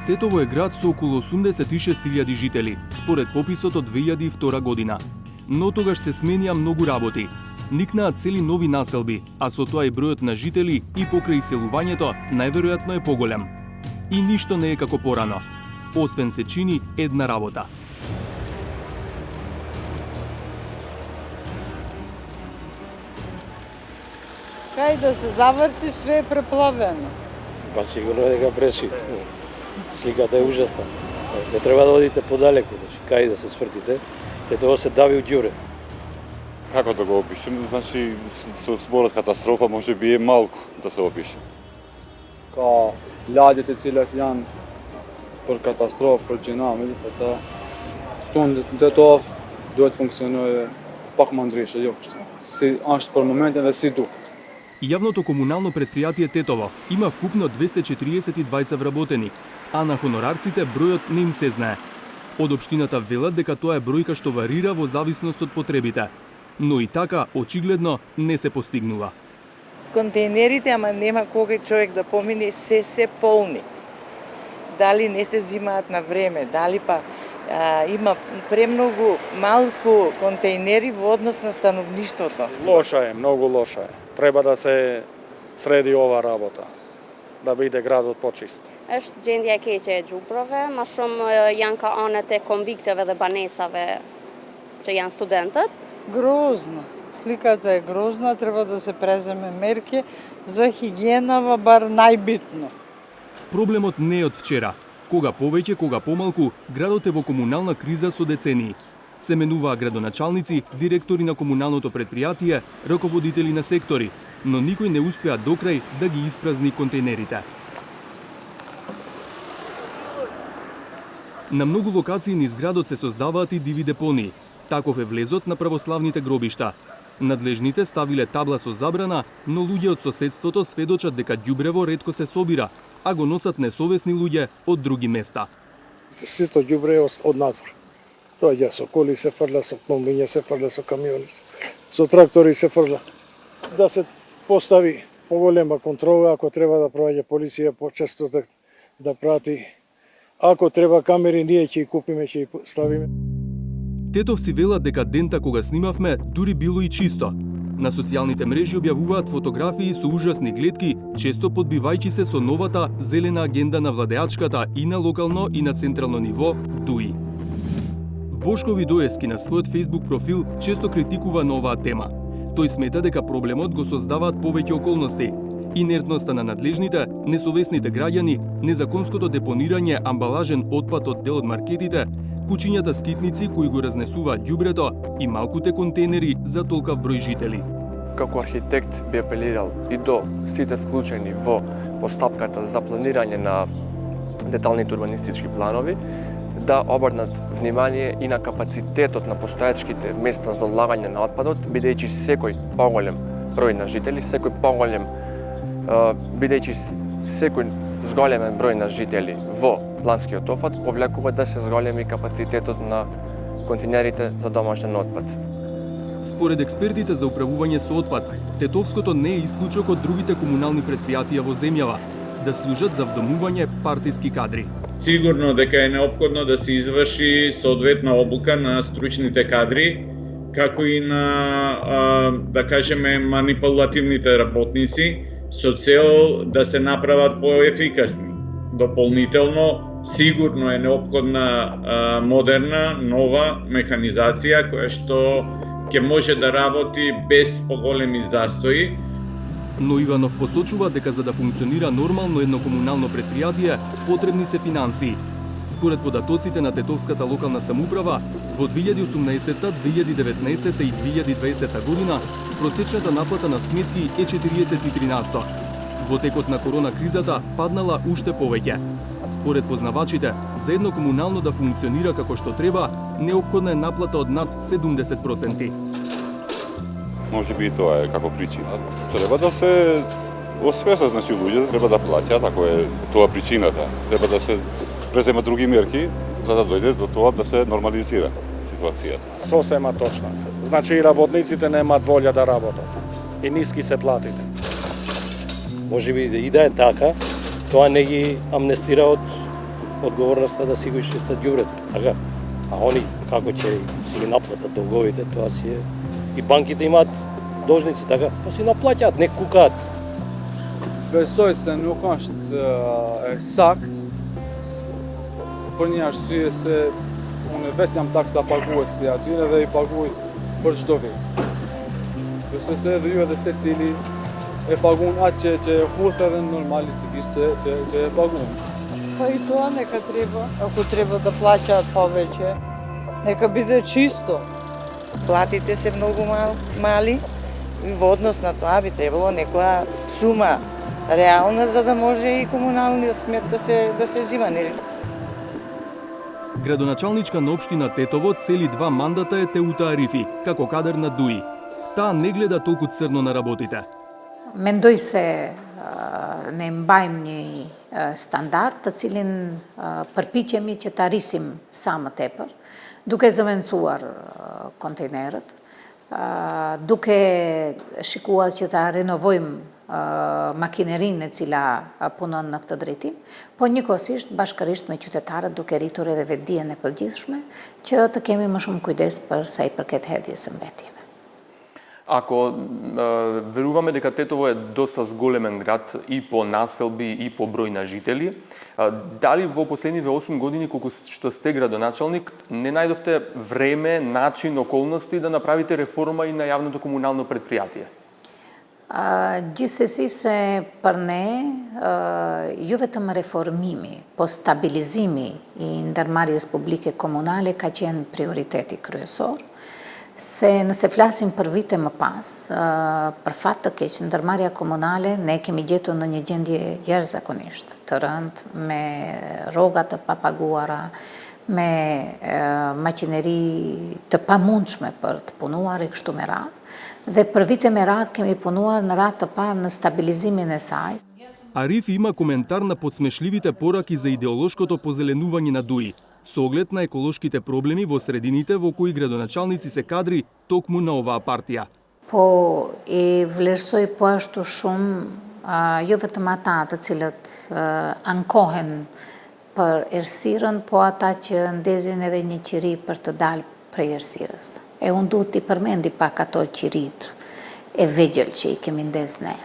Тетово е град со околу 86.000 жители, според пописот од 2002 година. Но тогаш се сменија многу работи. Никнаа цели нови населби, а со тоа и бројот на жители и покрај иселувањето најверојатно е поголем. И ништо не е како порано, освен се чини една работа. Кај да се заврти, све е преплавено. Па сигурно е дека бреши. Сликата е ужасна. Не треба да одите подалеку, кај да се свртите, Тетово се дави у ѓуре. Како да го опишем? Значи, со зборот катастрофа може би е малку да се опише. Ka lagjet e cilat janë për katastrofë, për gjëna, ata tonë në Tetov duhet funksionojë pak më ndryshe, jo kështu. Si është për momentin dhe si duket. Јавното комунално предпријатие Тетово има вкупно 242 вработени, а на хонорарците бројот не им се знае. Од општината велат дека тоа е бројка што варира во зависност од потребите, но и така очигледно не се постигнува. Контейнерите, ама нема кога човек да помине, се полни. Дали не се зимаат на време, дали па има премногу малку контейнери во однос на становништвото. Лоша е, многу лоша е. Треба да се среди ова работа, да биде градот почист. Është gjendja e keqe e xhuprave, më shumë janë ka anët e konvikteve dhe banesave që janë studentët. Грозно. Сликата е грозна, треба да се преземе мерки за хигиенава, бар најбитно. Проблемот не е од вчера. Кога повеќе, кога помалку, градот е во комунална криза со децении. Се менуваа градоначалници, директори на комуналното предпријатие, раководители на сектори, но никој не успеа докрај да ги испразни контейнерите. На многу локации низ градот се создаваат и диви депонии. Таков е влезот на православните гробишта. Надлежните ставиле табла со забрана, но луѓе од соседството сведочат дека ѓубрево ретко се собира, а го носат несовесни луѓе од други места. Сито ѓубре е од надвор. Доаѓа со коли се фрла, со комбиња се фрла, со камиони, со трактори се фрла. Да се постави поголема контрола, ако треба да проаѓа полиција почесто да прати. Ако треба камери, ние ќе ги купиме, ќе ги ставиме. Тетовци велат дека дента кога снимавме, дури било и чисто. На социјалните мрежи објавуваат фотографии со ужасни гледки, често подбивајќи се со новата зелена агенда на владеачката и на локално и на централно ниво, ДУИ. Бошко Видоевски на својот Facebook профил често критикува на оваа тема. Тој смета дека проблемот го создаваат повеќе околности: инертноста на надлежните, несовесните граѓани, незаконското депонирање амбалажен отпад од дел од маркетите, кучињата скитници кои го разнесуваат ѓубрето и малкуте контейнери за толкав број жители. Како архитект би апелирал и до сите вклучени во постапката за планирање на деталните урбанистички планови, да обрнат внимание и на капацитетот на постоечките места за одлагање на отпадот, бидејќи секој поголем број на жители, бидејќи секој зголемен број на жители во планскиот офат повлекува да се зголеми капацитетот на контейнерите за домашен отпад. Според експертите за управување со отпад, Тетовското не е исклучок од другите комунални предпријатија во земјава да служат за вдомување партиски кадри. Сигурно дека е неопходно да се изврши соодветна обука на стручните кадри, како и на, да кажеме, манипулативните работници, со цел да се направат поефикасни. Дополнително, сигурно е неопходна модерна, нова механизација која што ќе може да работи без поголеми застои. Но Иванов посочува дека за да функционира нормално едно комунално предпријатие, потребни се финансии. Според податоците на Тетовската локална самоуправа, во 2018, 2019 и 2020 година, просечната наплата на сметки е 43%. Во текот на корона кризата паднала уште повеќе. Според познавачите, за едно комунално да функционира како што треба, неопходна е наплата од над 70%. Може би и тоа е како причина. Треба да се освесат, значи луѓето треба да плаќаат, ако е тоа причината. Треба да се преземат други мерки за да дојде до тоа да се нормализира ситуацијата. Сосема точно. Значи и работниците немаат волја да работат. И ниски се платите. Може би и да е така, тоа не ги амнестира од одговорноста да си го изчистат ѓубрето, така? А они како ќе си ги наплатат долговите, тоа си е. И банките имаат должници, така? Па си наплаќаат, не кукаат. Besoj se nuk është sakt, për një arsye se unë vetë jam taksa paguesi atyre dhe I paguaj për çdo vit. Besoj se edhe ju edhe secili e pagun atë që huthe dhe normalistikisht që e pagun. Па и тоа нека треба, ако треба да плаќаат повеќе, нека биде чисто. Платите се многу мали и во однос на тоа би требало некоја сума реална за да може и комуналниот смет да се зима, нели? Градоначалничка на општина Тетово цели 2 мандата е Теута Арифи, како кадар на ДУИ. Таа не гледа толку црно на работите. Mendoj se ne mbajmë një standard të cilin përpiqemi që ta rrisim sa më tepër, duke zëvendësuar kontejnerët, duke shikuar që ta renovojmë makinerinë e cila punon në këtë drejtim, po njëkohësisht bashkërisht me qytetarët duke rritur edhe vetdijen e përgjithshme që të kemi më shumë kujdes për sa I përket hedhjes së mbetjeve. Ако веруваме дека Тетово е доста зголемен град и по населби и по број на жители, дали во последниве 8 години колку што сте градоначалник не најдовте време, начин, околности да направите реформа и на јавното комунално предпријатие? Gjithsesi se për ne, jo vetëm reformimi, po stabilizimi I ndërmarrjes publike komunale ka qenë prioriteti kryesor. Se nëse flasim për vite më pas, për fat të keq, ndërmarrja komunale ne kemi gjetur në një gjendje jashtëzakonisht të rëndë, me rroga të papaguara, me maqineri të pamundshme për të punuar I kështu me radhë, dhe për vite me radhë kemi punuar në radhë të parë në stabilizimin e saj. Ариф има коментар на подсмешливите пораки за идеолошкото позеленување на ДУИ, со оглед на еколошките проблеми во средините во кои градоначалници се кадри токму на оваа партија. Po I vlerësoj po ashtu shumë jo vetëm ata të cilët ankohen për errësirën, po ata që ndezin edhe një qiri për të dalë prej errësirës. E unë duhet t'i përmendi pak ato qirit e vegjël që I kemi ndez ne.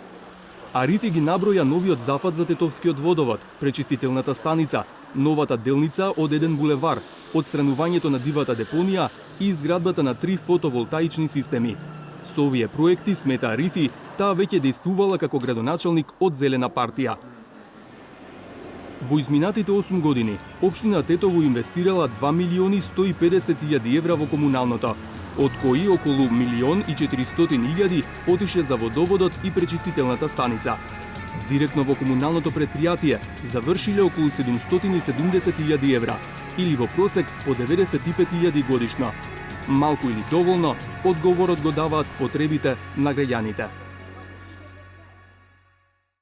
Арифи ги наброја новиот зафат за Тетовскиот водовод, пречистителната станица, новата делница од еден булевар, отстранувањето на дивата депонија и изградбата на 3 фотоволтаични системи. Со овие проекти, смета Арифи, таа веќе действувала како градоначалник од Зелена партија. Во изминатите 8 години, општина Тетово инвестирала 2.150.000 евра во комуналното, од кои околу 1.400.000 отише за водоводот и пречистителната станица. Директно во комуналното предпријатие завршиле околу 770.000 евра, или во просек по 95.000 годишно. Малку или доволно, одговорот го даваат потребите на граѓаните.